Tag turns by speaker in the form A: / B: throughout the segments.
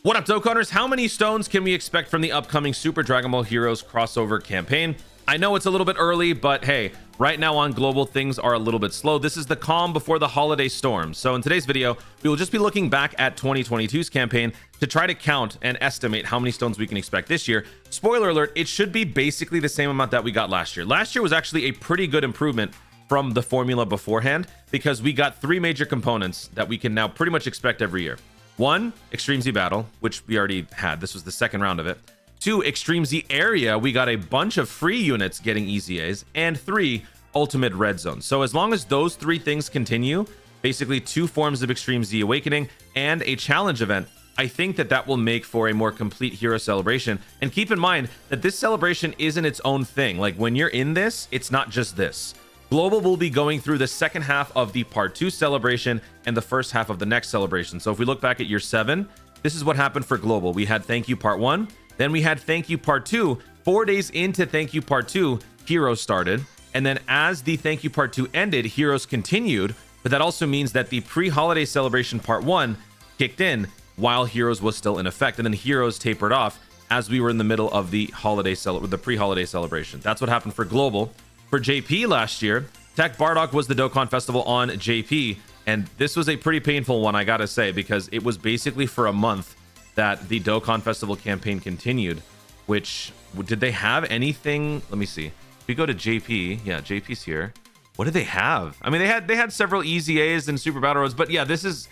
A: What up, Dokkaners? How many stones can we expect from the upcoming Super Dragon Ball Heroes crossover campaign? I know it's a little bit early, but hey, right now on global, things are a little bit slow. This is the calm before the holiday storm. So in today's video, we will just be looking back at 2022's campaign to try to count and estimate how many stones we can expect this year. Spoiler alert, it should be basically the same amount that we got last year. Last year was actually a pretty good improvement from the formula beforehand because we got three major components that we can now pretty much expect every year. One, Extreme Z Battle, which we already had. This was the second round of it. Two, Extreme Z Area. We got a bunch of free units getting EZAs. And three, Ultimate Red Zone. So as long as those three things continue, basically two forms of Extreme Z Awakening and a challenge event, I think that that will make for a more complete hero celebration. And keep in mind that this celebration isn't its own thing. Like when you're in this, it's not just this. Global will be going through the second half of the part 2 celebration and the first half of the next celebration. So if we look back at year 7, this is what happened for global. We had thank you part 1, then we had thank you part 2. 4 days into thank you part 2, heroes started, and then as the thank you part 2 ended, heroes continued. But that also means that the pre-holiday celebration part 1 kicked in while heroes was still in effect, and then heroes tapered off as we were in the middle of the pre-holiday celebration. That's what happened for global. For JP last year, Tech Bardock was the Dokkan Festival on JP, and this was a pretty painful one, I gotta say, because it was basically for a month that the Dokkan Festival campaign continued. Which, did they have anything? Let me see. If we go to JP, yeah, JP's here. What did they have? I mean, they had several EZAs and Super Battle Roads, but yeah, this is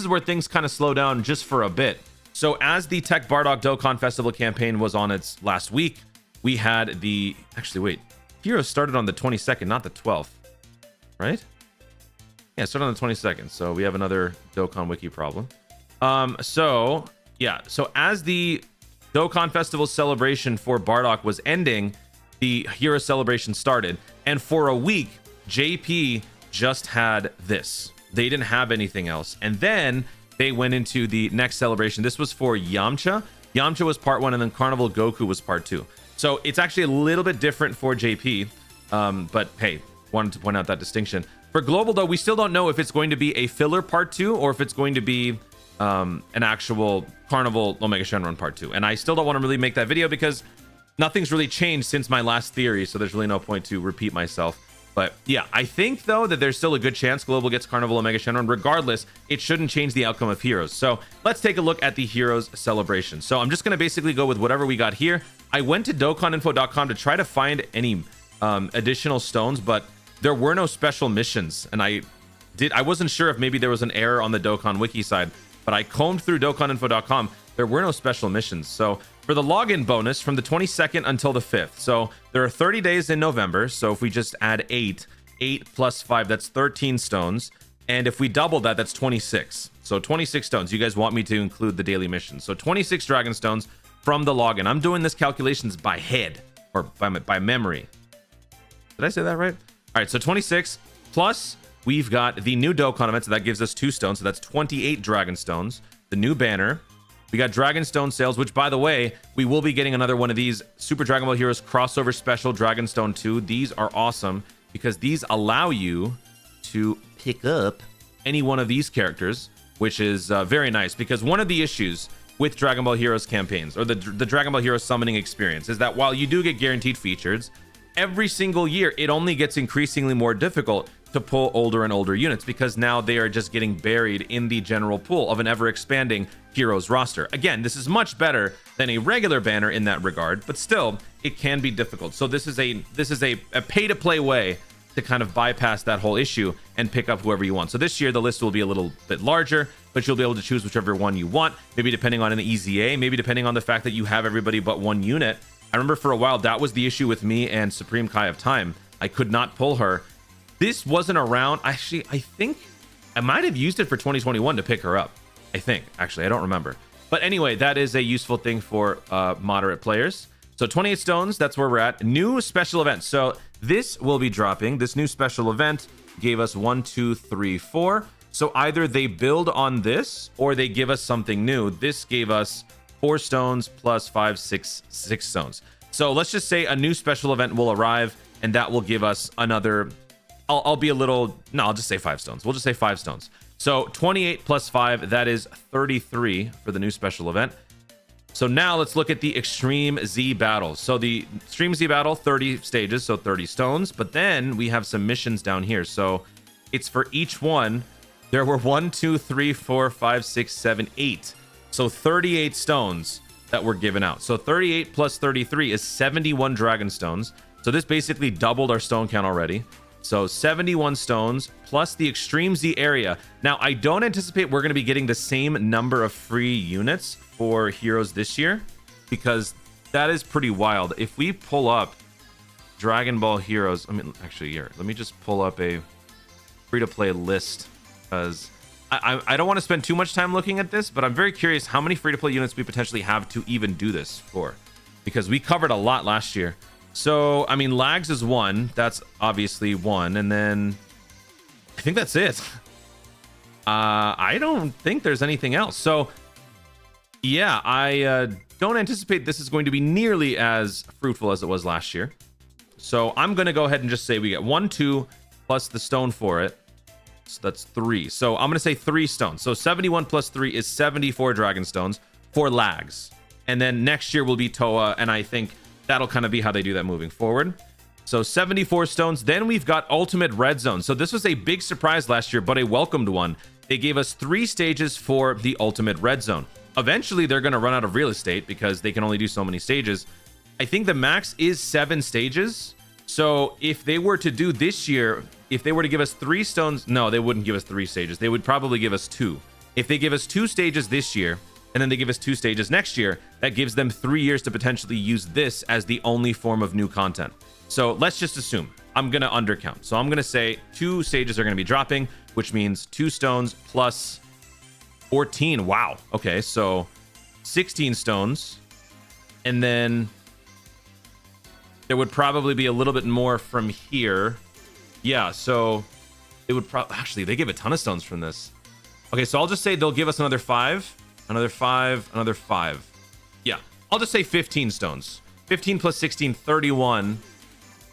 A: where things kind of slow down just for a bit. So as the Tech Bardock Dokkan Festival campaign was on its last week, we had the, actually wait, Heroes started on the 22nd, not the 12th, right? Yeah, it started on the 22nd. So we have another Dokkan Wiki problem. So as the Dokkan Festival celebration for Bardock was ending, the Hero celebration started. And for a week, JP just had this. They didn't have anything else. And then they went into the next celebration. This was for Yamcha. Yamcha was part 1, and then Carnival Goku was part 2. So it's actually a little bit different for JP, but hey, wanted to point out that distinction. For global though, we still don't know if it's going to be a filler part 2 or if it's going to be an actual Carnival Omega Shenron part 2. And I still don't want to really make that video because nothing's really changed since my last theory, so there's really no point to repeat myself. But yeah, I think though that there's still a good chance Global gets Carnival Omega Shenron. Regardless, it shouldn't change the outcome of Heroes. So let's take a look at the Heroes celebration. So I'm just going to basically go with whatever we got here. I went to DokkanInfo.com to try to find any additional stones, but there were no special missions. And I wasn't sure if maybe there was an error on the Dokkan Wiki side, but I combed through DokkanInfo.com. There were no special missions. So for the login bonus from the 22nd until the 5th. So there are 30 days in November. So if we just add 8 plus 5, that's 13 stones. And if we double that, that's 26. So 26 stones. You guys want me to include the daily missions. So 26 Dragon Stones from the login. I'm doing this calculations by head or by memory. Did I say that right? All right. So 26 plus we've got the new Dokkan event. So that gives us 2 stones. So that's 28 Dragon Stones. The new banner. We got Dragon Stone sales, which, by the way, we will be getting another one of these Super Dragon Ball Heroes crossover special Dragon Stone 2. These are awesome because these allow you to pick up any one of these characters, which is very nice because one of the issues with Dragon Ball Heroes campaigns or the Dragon Ball Heroes summoning experience is that while you do get guaranteed features, every single year it only gets increasingly more difficult to pull older and older units because now they are just getting buried in the general pool of an ever-expanding Heroes roster. Again, this is much better than a regular banner in that regard, but still, it can be difficult. So this is a pay-to-play way to kind of bypass that whole issue and pick up whoever you want. So this year, the list will be a little bit larger, but you'll be able to choose whichever one you want, maybe depending on an EZA, maybe depending on the fact that you have everybody but one unit. I remember for a while, that was the issue with me and Supreme Kai of Time. I could not pull her. This wasn't around. Actually, I think I might have used it for 2021 to pick her up. I think. Actually, I don't remember. But anyway, that is a useful thing for moderate players. So 28 stones, that's where we're at. New special events. So this will be dropping. This new special event gave us 1, 2, 3, 4. So either they build on this or they give us something new. This gave us 4 stones plus 5, 6 stones. So let's just say a new special event will arrive and that will give us another... I'll be a little... No, I'll just say 5 stones. We'll just say 5 stones. So 28 plus 5, that is 33 for the new special event. So now let's look at the Extreme Z battles. So the Extreme Z battle, 30 stages, so 30 stones. But then we have some missions down here. So it's for each one. There were 1, 2, 3, 4, 5, 6, 7, 8. So 38 stones that were given out. So 38 plus 33 is 71 dragon stones. So this basically doubled our stone count already. So 71 stones plus the Extreme Z area. Now, I don't anticipate we're going to be getting the same number of free units for heroes this year, because that is pretty wild. If we pull up Dragon Ball Heroes, I mean, actually, here, let me just pull up a free-to-play list, because I don't want to spend too much time looking at this, but I'm very curious how many free-to-play units we potentially have to even do this for, because we covered a lot last year. So, I mean, lags is 1. That's obviously 1. And then I think that's it. I don't think there's anything else. So, yeah, I don't anticipate this is going to be nearly as fruitful as it was last year. So I'm going to go ahead and just say we get 1, 2 plus the stone for it. So that's 3. So I'm going to say 3 stones. So 71 plus 3 is 74 dragon stones for lags. And then next year will be Toa, and I think that'll kind of be how they do that moving forward. So 74 stones. Then we've got Ultimate Red Zone. So this was a big surprise last year, but a welcomed one. They gave us 3 stages for the Ultimate Red Zone. Eventually, they're going to run out of real estate because they can only do so many stages. I think the max is 7 stages. So if they were to do this year, if they were to give us 3 stones, no, they wouldn't give us 3 stages. They would probably give us 2. If they give us 2 stages this year, and then they give us 2 stages next year, that gives them 3 years to potentially use this as the only form of new content. So let's just assume I'm going to undercount. So I'm going to say 2 stages are going to be dropping, which means 2 stones plus 14. Wow. Okay. So 16 stones. And then there would probably be a little bit more from here. Yeah. So it would probably, actually, they give a ton of stones from this. Okay. So I'll just say they'll give us another 5. Another 5, another 5. Yeah, I'll just say 15 stones. 15 plus 16, 31.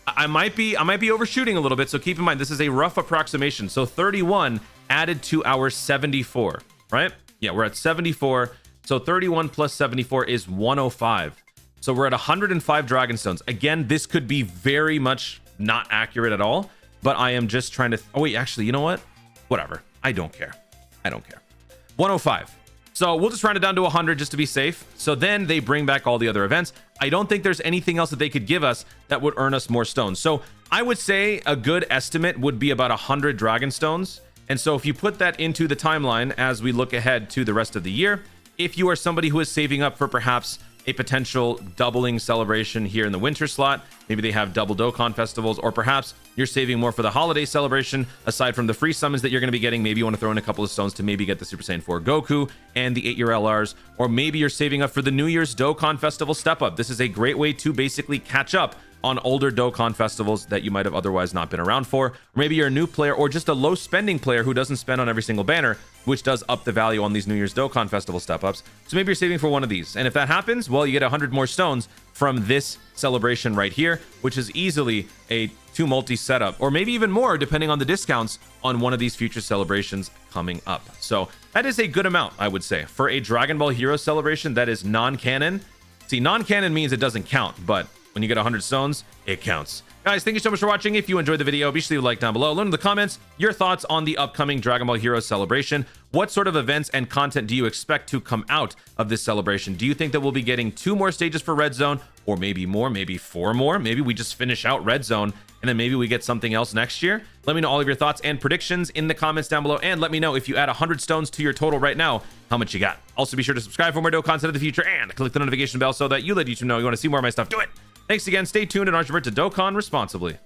A: I might be overshooting a little bit, so keep in mind this is a rough approximation. So 31 added to our 74, right? Yeah, we're at 74. So 31 plus 74 is 105. So we're at 105 dragon stones. Again, this could be very much not accurate at all, but I am just trying to... Oh, wait, actually, you know what? Whatever. I don't care. 105. So we'll just round it down to 100 just to be safe. So then they bring back all the other events. I don't think there's anything else that they could give us that would earn us more stones. So I would say a good estimate would be about 100 dragon stones. And so if you put that into the timeline as we look ahead to the rest of the year, if you are somebody who is saving up for perhaps a potential doubling celebration here in the winter slot, maybe they have double Dokkan festivals, or perhaps you're saving more for the holiday celebration. Aside from the free summons that you're going to be getting, maybe you want to throw in a couple of stones to maybe get the Super Saiyan 4 Goku and the 8-year LRs, or maybe you're saving up for the New Year's Dokkan Festival step up. This is a great way to basically catch up on older Dokkan festivals that you might have otherwise not been around for. Or maybe you're a new player or just a low spending player who doesn't spend on every single banner, which does up the value on these New Year's Dokkan festival step ups. So maybe you're saving for one of these. And if that happens, well, you get 100 more stones from this celebration right here, which is easily a 2 multi setup, or maybe even more depending on the discounts on one of these future celebrations coming up. So that is a good amount, I would say, for a Dragon Ball Heroes celebration that is non-canon. See, non-canon means it doesn't count, but when you get 100 stones, it counts. Guys, thank you so much for watching. If you enjoyed the video, be sure to leave a like down below. Let me know in the comments your thoughts on the upcoming Dragon Ball Heroes celebration. What sort of events and content do you expect to come out of this celebration? Do you think that we'll be getting 2 more stages for Red Zone, or maybe more, maybe 4 more? Maybe we just finish out Red Zone and then maybe we get something else next year? Let me know all of your thoughts and predictions in the comments down below, and let me know if you add 100 stones to your total right now, how much you got. Also, be sure to subscribe for more dope content in the future and click the notification bell so that you let YouTube know you want to see more of my stuff. Do it! Thanks again. Stay tuned and remember to Dokkan responsibly.